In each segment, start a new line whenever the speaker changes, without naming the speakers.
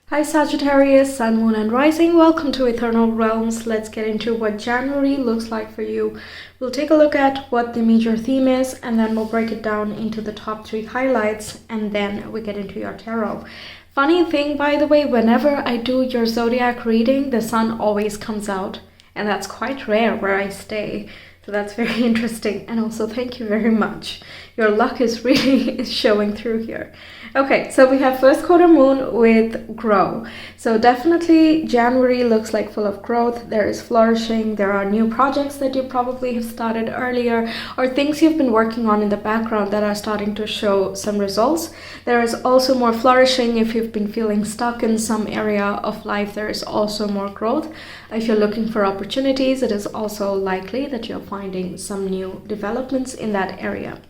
Hi Sagittarius, Sun, Moon and Rising. Welcome to Ethernal Realms. Let's get into what January looks like for you. We'll take a look at what the major theme is and then we'll break it down into the top 3 highlights and then we get into your tarot. Funny thing, by the way, whenever I do your zodiac reading, the sun always comes out and that's quite rare where I stay. So that's very interesting, and also thank you very much. Your luck is really showing through here. Okay, so we have first quarter moon with grow. So definitely January looks like full of growth. There is flourishing. There are new projects that you probably have started earlier or things you've been working on in the background that are starting to show some results. There is also more flourishing if you've been feeling stuck in some area of life. There is also more growth. If you're looking for opportunities, it is also likely that you're finding some new developments in that area.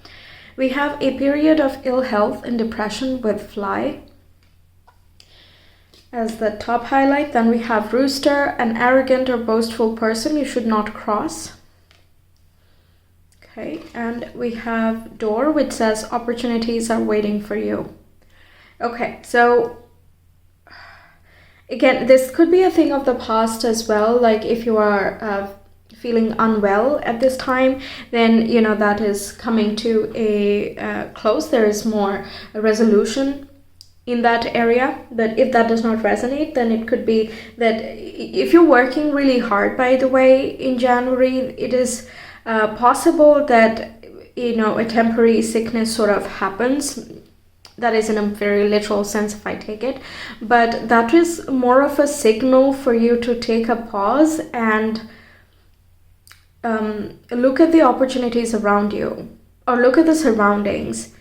We have a period of ill health and depression with fly as the top highlight. Then we have rooster, an arrogant or boastful person you should not cross. Okay, and we have door, which says opportunities are waiting for you. Okay, so again, this could be a thing of the past as well. Like if you are feeling unwell at this time, then that is coming to a close. There is more resolution in that area. But if that does not resonate, then it could be that if you're working really hard, by the way, in January, it is possible that a temporary sickness sort of happens. That is in a very literal sense if I take it, but that is more of a signal for you to take a pause and look at the opportunities around you or look at the surroundings.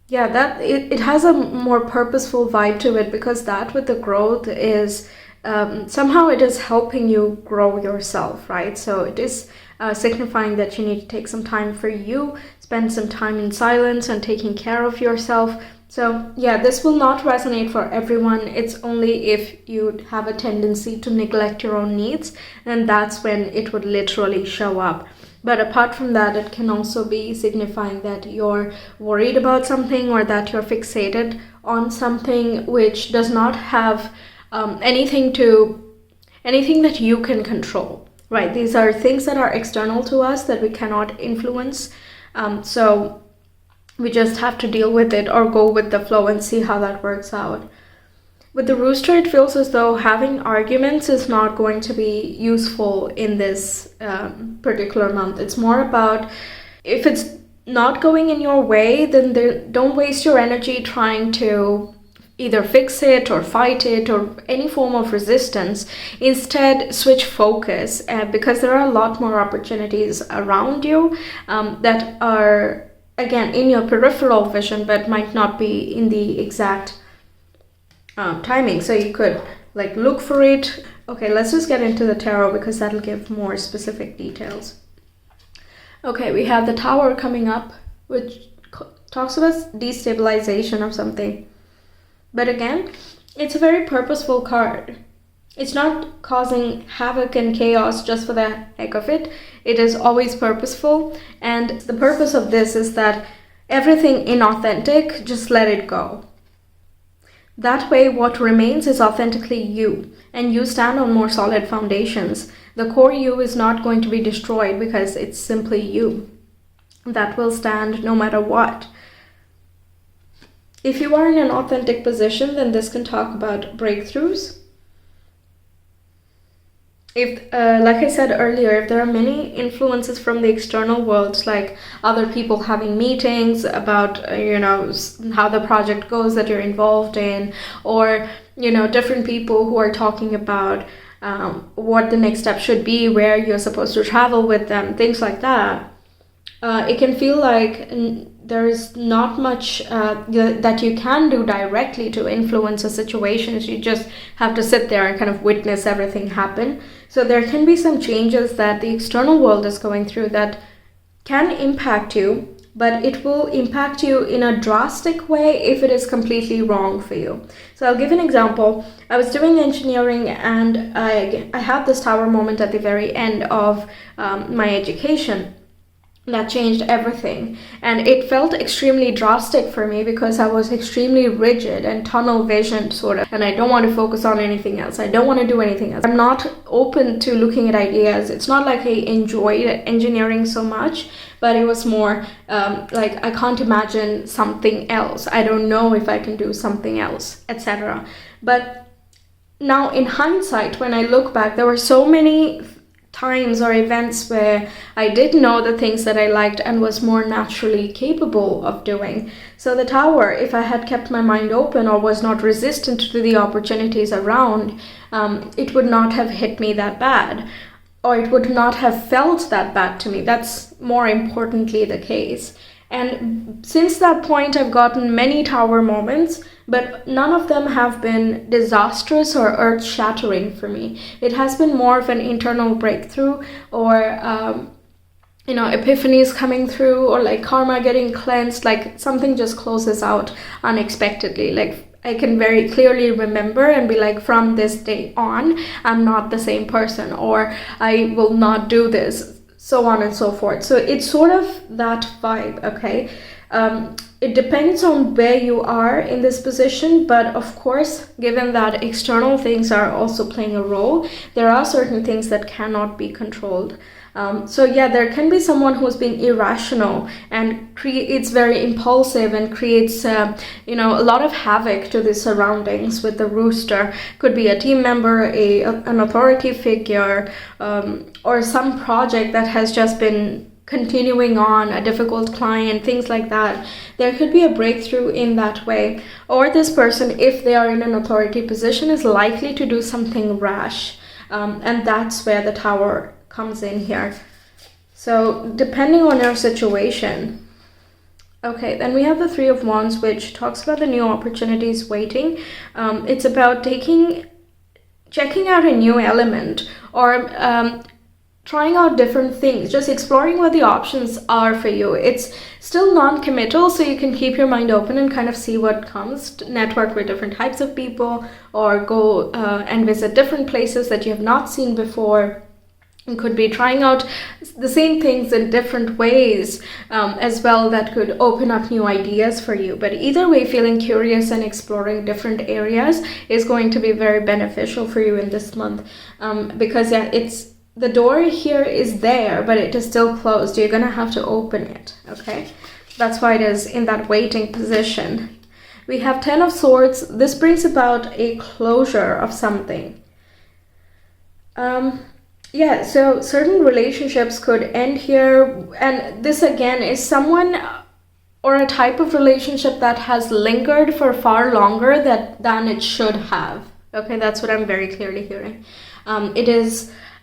Yeah, that it has a more purposeful vibe to it, because that with the growth is somehow it is helping you grow yourself, right? So it is signifying that you need to take some time for you, spend some time in silence and taking care of yourself. So yeah, this will not resonate for everyone. It's only if you have a tendency to neglect your own needs, and that's when it would literally show up. But apart from that, it can also be signifying that you're worried about something or that you're fixated on something which does not have anything that you can control, right? These are things that are external to us that we cannot influence. So we just have to deal with it or go with the flow and see how that works out. With the rooster, it feels as though having arguments is not going to be useful in this particular month. It's more about if it's not going in your way, then don't waste your energy trying to either fix it or fight it or any form of resistance. Instead, switch focus because there are a lot more opportunities around you that are, again, in your peripheral vision, but might not be in the exact timing. So you could look for it. Okay, let's just get into the tarot because that'll give more specific details. Okay, we have the Tower coming up, which talks about destabilization of something. But again, it's a very purposeful card. It's not causing havoc and chaos just for the heck of it. It is always purposeful. And the purpose of this is that everything inauthentic, just let it go. That way, what remains is authentically you, and you stand on more solid foundations. The core you is not going to be destroyed because it's simply you. That will stand no matter what. If you are in an authentic position, then this can talk about breakthroughs. If, like I said earlier, if there are many influences from the external world, like other people having meetings about, how the project goes that you're involved in, or, different people who are talking about what the next step should be, where you're supposed to travel with them, things like that, it can feel like there is not much that you can do directly to influence a situation. You just have to sit there and kind of witness everything happen. So there can be some changes that the external world is going through that can impact you, but it will impact you in a drastic way if it is completely wrong for you. So I'll give an example. I was doing engineering and I had this Tower moment at the very end of my education. that changed everything. And it felt extremely drastic for me because I was extremely rigid and tunnel visioned, sort of, and I don't want to focus on anything else. I don't want to do anything else. I'm not open to looking at ideas. It's not like I enjoyed engineering so much, but it was more like I can't imagine something else. I don't know if I can do something else, etc. But now in hindsight, when I look back, there were so many times or events where I did know the things that I liked and was more naturally capable of doing. So the Tower, if I had kept my mind open or was not resistant to the opportunities around, it would not have hit me that bad, or it would not have felt that bad to me. That's more importantly the case. And since that point, I've gotten many Tower moments, but none of them have been disastrous or earth-shattering for me. It has been more of an internal breakthrough, or epiphanies coming through, or like karma getting cleansed, like something just closes out unexpectedly. Like I can very clearly remember and be like, from this day on, I'm not the same person, or I will not do this, so on and so forth. So it's sort of that vibe, okay? It depends on where you are in this position, but of course, given that external things are also playing a role, there are certain things that cannot be controlled. So yeah, there can be someone who's being irrational and it's very impulsive and creates a lot of havoc to the surroundings with the rooster. Could be a team member, an authority figure, or some project that has just been continuing on, a difficult client, things like that. There could be a breakthrough in that way. Or this person, if they are in an authority position, is likely to do something rash. And that's where the Tower comes in here. So depending on your situation. Okay, then we have the Three of Wands, which talks about the new opportunities waiting. It's about checking out a new element, or trying out different things, just exploring what the options are for you. It's still non-committal, so you can keep your mind open and kind of see what comes, network with different types of people, or go and visit different places that you have not seen before. It could be trying out the same things in different ways as well, that could open up new ideas for you. But either way, feeling curious and exploring different areas is going to be very beneficial for you in this month, because the door here is there, but it is still closed. You're gonna have to open it, okay? That's why it is in that waiting position. We have Ten of Swords. This brings about a closure of something. Yeah, so certain relationships could end here, and this again is someone or a type of relationship that has lingered for far longer than it should have. Okay, that's what I'm very clearly hearing.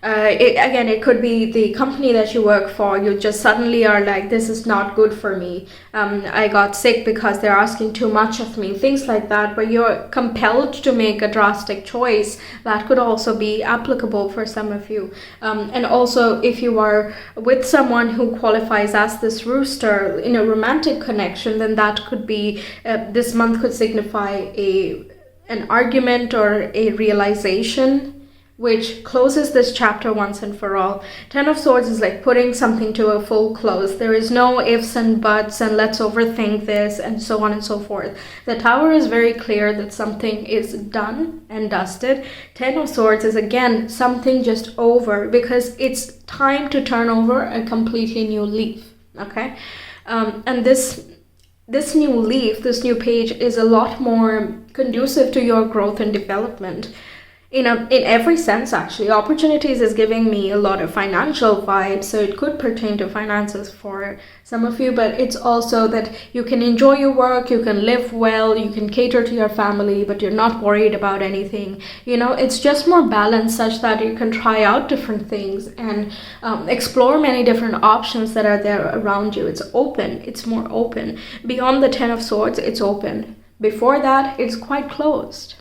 It could be the company that you work for. You just suddenly are like, this is not good for me. I got sick because they're asking too much of me. Things like that, where you're compelled to make a drastic choice. That could also be applicable for some of you. And also, if you are with someone who qualifies as this rooster in a romantic connection, then that could be, this month could signify an argument or a realization, which closes this chapter once and for all. Ten of Swords is like putting something to a full close. There is no ifs and buts and let's overthink this and so on and so forth. The Tower is very clear that something is done and dusted. Ten of Swords is again something just over, because it's time to turn over a completely new leaf, okay? And this new leaf, this new page, is a lot more conducive to your growth and development. In every sense, actually. Opportunities is giving me a lot of financial vibes, so it could pertain to finances for some of you, but it's also that you can enjoy your work, you can live well, you can cater to your family, but you're not worried about anything. It's just more balanced, such that you can try out different things and explore many different options that are there around you. It's open, it's more open. Beyond the Ten of Swords, it's open. Before that, it's quite closed.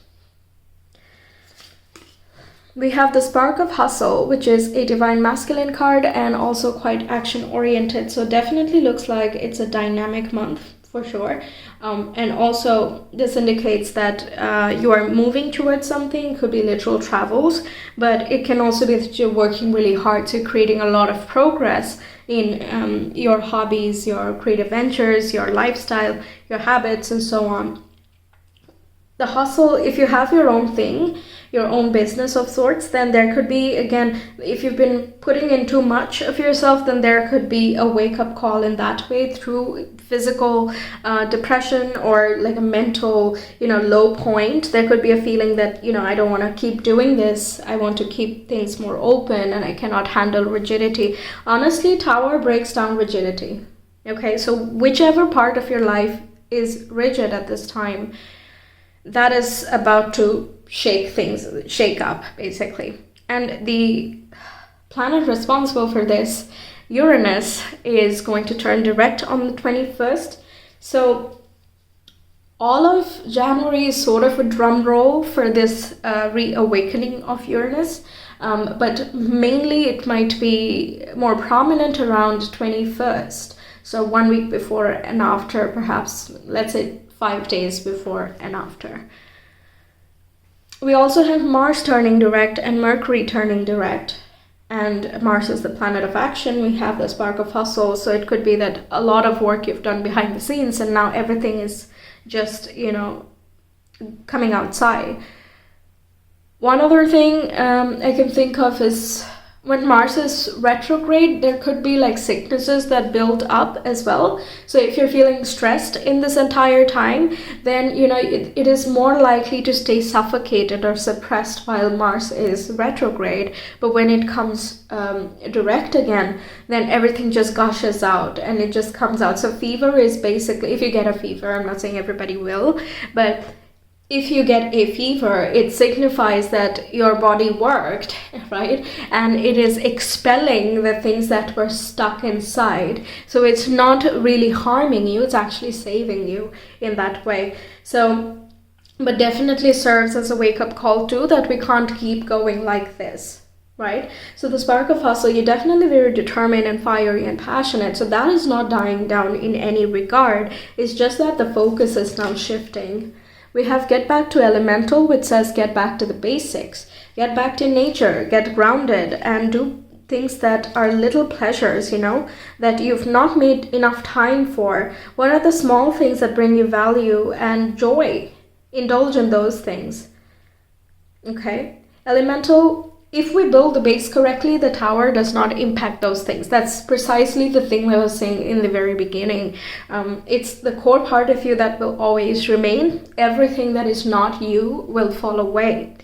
We have the Spark of Hustle, which is a Divine Masculine card and also quite action-oriented. So definitely looks like it's a dynamic month for sure. And also this indicates that you are moving towards something. Could be literal travels, but it can also be that you're working really hard to creating a lot of progress in your hobbies, your creative ventures, your lifestyle, your habits, and so on. The hustle, if you have your own thing, your own business of sorts, then there could be, again, if you've been putting in too much of yourself, then there could be a wake-up call in that way through physical depression or like a mental, low point. There could be a feeling that, I don't want to keep doing this. I want to keep things more open and I cannot handle rigidity. Honestly, Tower breaks down rigidity. Okay, so whichever part of your life is rigid at this time, that is about to shake up, basically. And the planet responsible for this, Uranus, is going to turn direct on the 21st. So all of January is sort of a drum roll for this reawakening of Uranus. But mainly it might be more prominent around 21st. So 1 week before and after, perhaps, let's say 5 days before and after. We also have Mars turning direct and Mercury turning direct. And Mars is the planet of action. We have the spark of hustle. So it could be that a lot of work you've done behind the scenes and now everything is just, coming outside. One other thing I can think of is when Mars is retrograde, there could be like sicknesses that build up as well. So if you're feeling stressed in this entire time, then, it is more likely to stay suffocated or suppressed while Mars is retrograde. But when it comes direct again, then everything just gushes out and it just comes out. So fever is basically, if you get a fever, I'm not saying everybody will, but if you get a fever, it signifies that your body worked, right? And it is expelling the things that were stuck inside. So it's not really harming you, it's actually saving you in that way. So, but definitely serves as a wake-up call too, that we can't keep going like this, right? So the spark of hustle, you're definitely very determined and fiery and passionate. So that is not dying down in any regard. It's just that the focus is now shifting. We have get back to elemental, which says get back to the basics, get back to nature, get grounded, and do things that are little pleasures, that you've not made enough time for. What are the small things that bring you value and joy? Indulge in those things. Okay? Elemental, if we build the base correctly, the tower does not impact those things. That's precisely the thing I was saying in the very beginning. It's the core part of you that will always remain. Everything that is not you will fall away.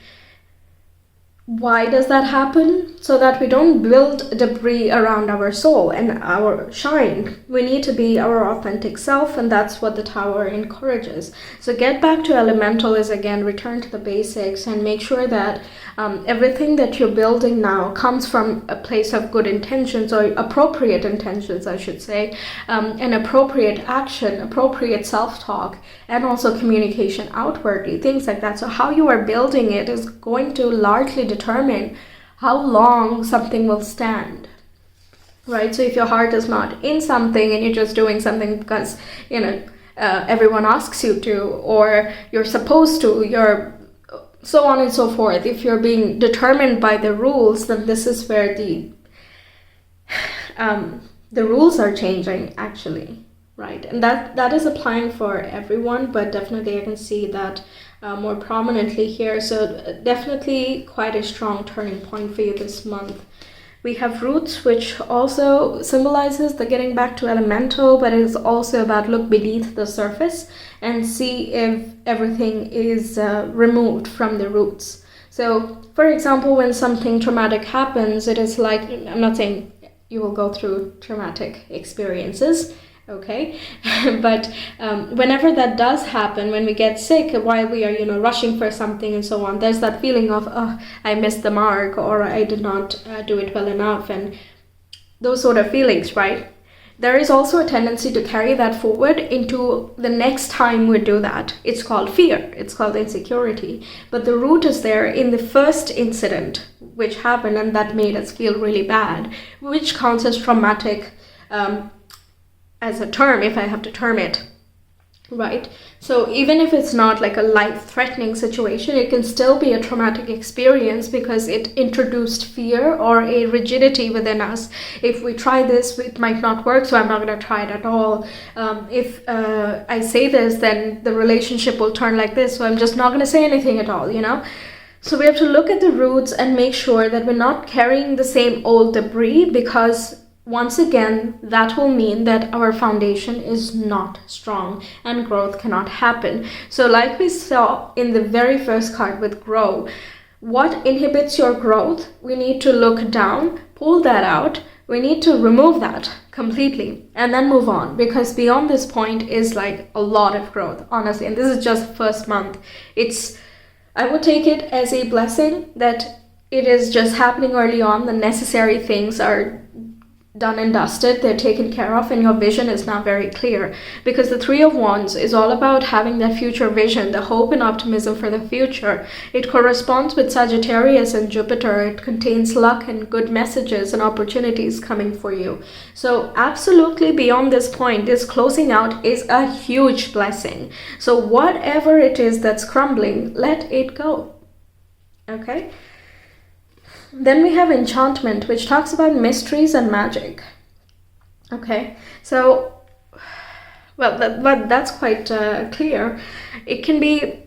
Why does that happen? So that we don't build debris around our soul and our shine. We need to be our authentic self, and that's what the tower encourages. So get back to elemental is, again, return to the basics and make sure that everything that you're building now comes from a place of good intentions, or appropriate intentions, I should say, and appropriate action, appropriate self-talk, and also communication outwardly, things like that. So how you are building it is going to largely determine how long something will stand, right? So if your heart is not in something and you're just doing something because, everyone asks you to, or you're supposed to, you're so on and so forth. If you're being determined by the rules, then this is where the rules are changing, actually, right? And that is applying for everyone, but definitely I can see that more prominently here. So definitely quite a strong turning point for you this month. We have roots, which also symbolizes the getting back to elemental, but it is also about look beneath the surface and see if everything is removed from the roots. So, for example, when something traumatic happens, it is like, I'm not saying you will go through traumatic experiences, okay? But whenever that does happen, when we get sick, while we are, rushing for something and so on, there's that feeling of, oh, I missed the mark, or I did not do it well enough, and those sort of feelings, right? There is also a tendency to carry that forward into the next time we do that. It's called fear. It's called insecurity. But the root is there in the first incident which happened, and that made us feel really bad, which counts as traumatic as a term, if I have to term it. right? So even if it's not like a life-threatening situation, it can still be a traumatic experience because it introduced fear or a rigidity within us. If we try this, it might not work, so I'm not going to try it at all. If I say this, then the relationship will turn like this, so I'm just not going to say anything at all, you know? So we have to look at the roots and make sure that we're not carrying the same old debris, because once again, that will mean that our foundation is not strong and growth cannot happen. So like we saw in the very first card with grow, what inhibits your growth? We need to look down, pull that out. We need to remove that completely and then move on, because beyond this point is like a lot of growth, honestly. And this is just the first month. I would take it as a blessing that it is just happening early on. The necessary things are done and dusted, they're taken care of, and your vision is now very clear, because the Three of Wands is all about having that future vision, the hope and optimism for the future. It corresponds with Sagittarius and Jupiter. It contains luck and good messages and opportunities coming for you. So absolutely beyond this point, this closing out is a huge blessing. So whatever it is that's crumbling, let it go. Okay? Then we have enchantment, which talks about mysteries and magic. Okay, so, well, that's quite clear. It can be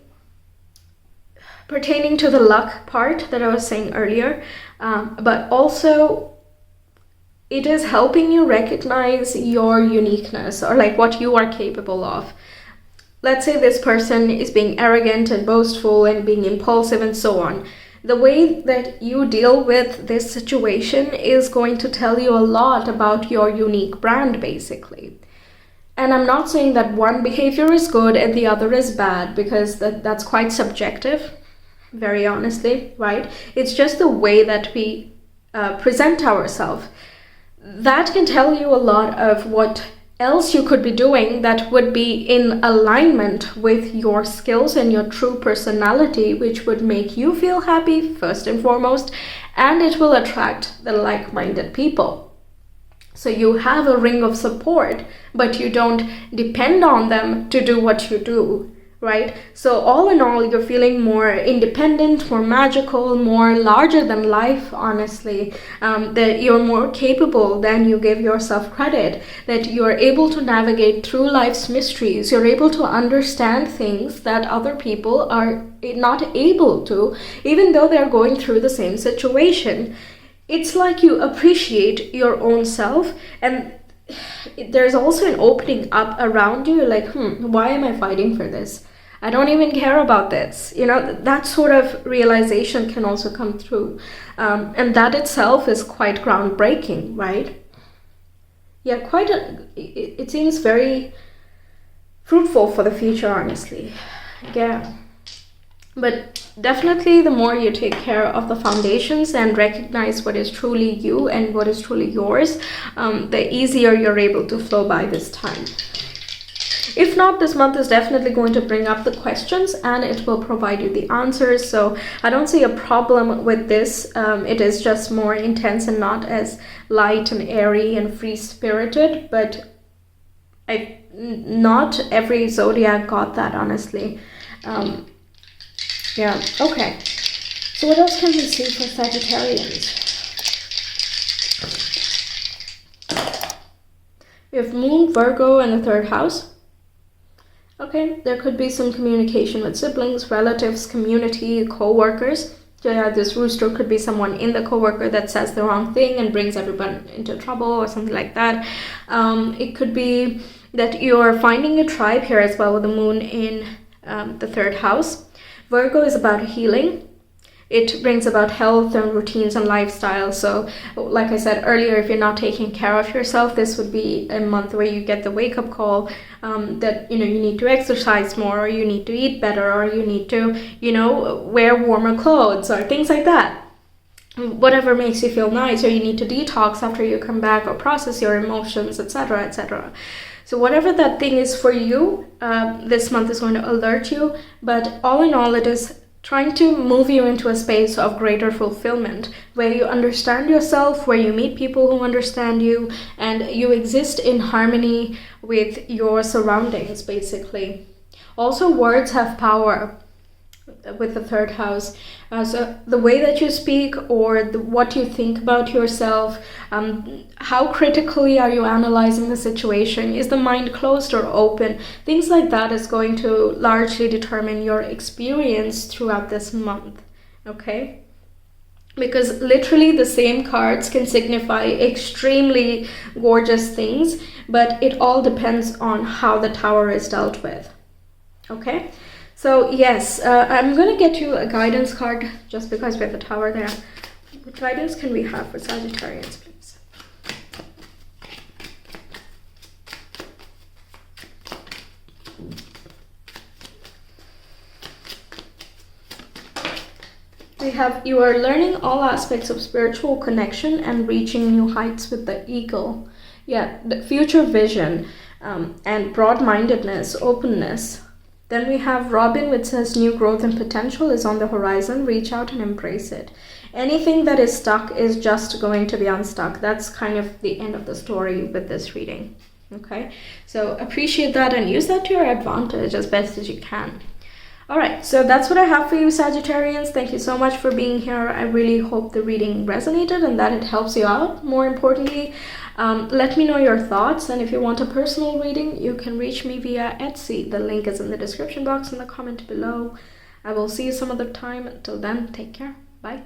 pertaining to the luck part that I was saying earlier, but also it is helping you recognize your uniqueness, or like what you are capable of. Let's say this person is being arrogant and boastful and being impulsive and so on. The way that you deal with this situation is going to tell you a lot about your unique brand, basically. And I'm not saying that one behavior is good and the other is bad, because that's quite subjective, very honestly, right? It's just the way that we present ourselves. That can tell you a lot of what else you could be doing that would be in alignment with your skills and your true personality, which would make you feel happy first and foremost, and it will attract the like-minded people. So you have a ring of support, but you don't depend on them to do what you do, right? So all in all, you're feeling more independent, more magical, more larger than life, honestly. That you're more capable than you give yourself credit, that you're able to navigate through life's mysteries. You're able to understand things that other people are not able to, even though they're going through the same situation. It's like you appreciate your own self, and there's also an opening up around you, like, why am I fighting for this? I don't even care about this. You know, that sort of realization can also come through. And that itself is quite groundbreaking, right? Yeah, it seems very fruitful for the future, honestly. Yeah. But definitely the more you take care of the foundations and recognize what is truly you and what is truly yours, the easier you're able to flow by this time. If not, this month is definitely going to bring up the questions and it will provide you the answers. So I don't see a problem with this. It is just more intense and not as light and airy and free-spirited. But not every zodiac got that, honestly. Yeah, okay. So what else can we see for Sagittarians? We have Moon, Virgo, and the third house. Okay, there could be some communication with siblings, relatives, community, co-workers. So yeah, this rooster could be someone in the co-worker that says the wrong thing and brings everyone into trouble or something like that. It could be that you're finding a tribe here as well with the moon in the third house. Virgo is about healing. It brings about health and routines and lifestyle. So like I said earlier, if you're not taking care of yourself, this would be a month where you get the wake-up call that, you need to exercise more, or you need to eat better, or you need to, wear warmer clothes or things like that. Whatever makes you feel nice, or you need to detox after you come back, or process your emotions, etc., etc. So whatever that thing is for you, this month is going to alert you. But all in all, it is trying to move you into a space of greater fulfillment, where you understand yourself, where you meet people who understand you, and you exist in harmony with your surroundings, basically. Also, words have power with the third house. So the way that you speak, or what you think about yourself, how critically are you analyzing the situation, is the mind closed or open, things like that is going to largely determine your experience throughout this month. Okay, because literally the same cards can signify extremely gorgeous things, but it all depends on how the Tower is dealt with. Okay, so yes, I'm going to get you a guidance card just because we have the Tower there. What guidance can we have for Sagittarians, please? We have, you are learning all aspects of spiritual connection and reaching new heights with the eagle. Yeah, the future vision, and broad-mindedness, openness. Then we have Robin, which says new growth and potential is on the horizon. Reach out and embrace it. Anything that is stuck is just going to be unstuck. That's kind of the end of the story with this reading. Okay, so appreciate that and use that to your advantage as best as you can. All right, so that's what I have for you, Sagittarians. Thank you so much for being here. I really hope the reading resonated and that it helps you out. More importantly, let me know your thoughts, and if you want a personal reading, you can reach me via Etsy. The link is in the description box and the comment below. I will see you some other time. Until then, take care. Bye.